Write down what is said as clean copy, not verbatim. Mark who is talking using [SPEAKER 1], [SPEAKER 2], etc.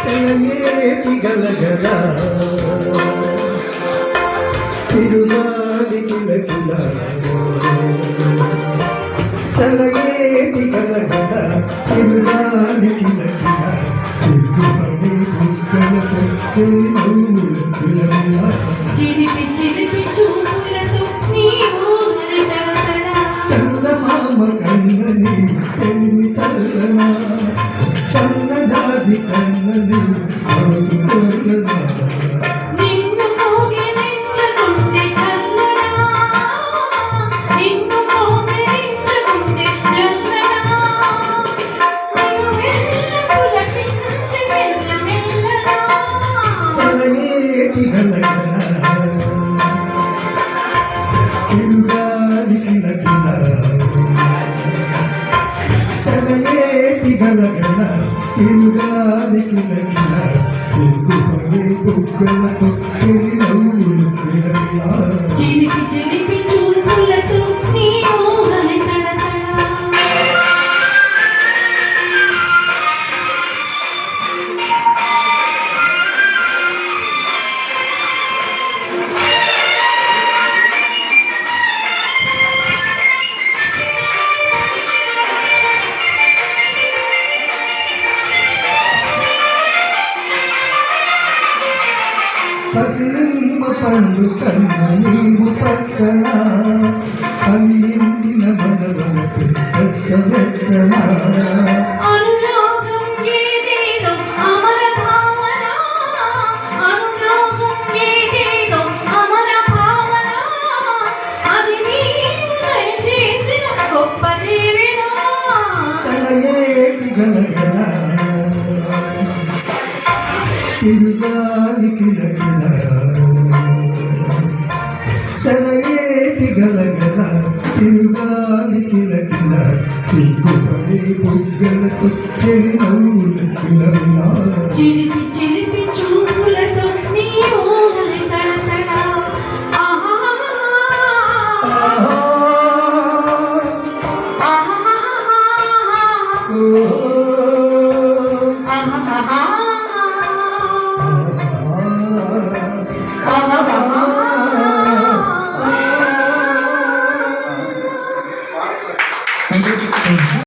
[SPEAKER 1] సెలయేటి గలగల తిరుగాలి కిలకిల సెలయేటి గలగల తిరుగాలి కిలకిల తిరుగుపడి కుక్కలతో
[SPEAKER 2] చిలిపి చిలిపి చూపులతో నీవు తడతడ
[SPEAKER 1] చందమామ కన్నని చెలిమి చల్లనా సన్నదాది కన్నని మనసు కొల్లనా
[SPEAKER 2] నిన్ను మోగినించుకుంటే చల్లనా నిన్ను మోగినించుకుంటే చల్లనా నీవు మెల్ల పులకించి మెల్ల మెల్లనా
[SPEAKER 1] సెలయేటి గలగల తిరుగాలి కిలకిల సెలయేటి గలగల తిరుగాలి కిలకిల సిగ్గుపడే బుగ్గలతో చెలి నవ్వులు విలవిలా
[SPEAKER 2] చిలిపి చిలిపి చూపులతో నీ మోహన తడతడ
[SPEAKER 1] పసినిమ్మ పండు కన్న నీవు పచ్చనా పలిందిన మనవలకు వెచ్చవెచ్చనా
[SPEAKER 2] అనురాగం ఏదేదో అమర భావన అనురాగం ఏదేదో అమర భావన అది నీవు దయచేసిన గొప్ప దేవినా
[SPEAKER 1] సెలయేటి గలగల తిరుగాలి కిలకిల సెలయేటి గలగల తిరుగాలి కిలకిల సిగ్గుపడే బుగ్గలతో చెలి నవ్వులు విలవిలా
[SPEAKER 2] చిలిపి చిలిపి చూపులతో నీ మోహన తడతడ ఆహా
[SPEAKER 1] ఆహా
[SPEAKER 2] ఆహా
[SPEAKER 1] ఓ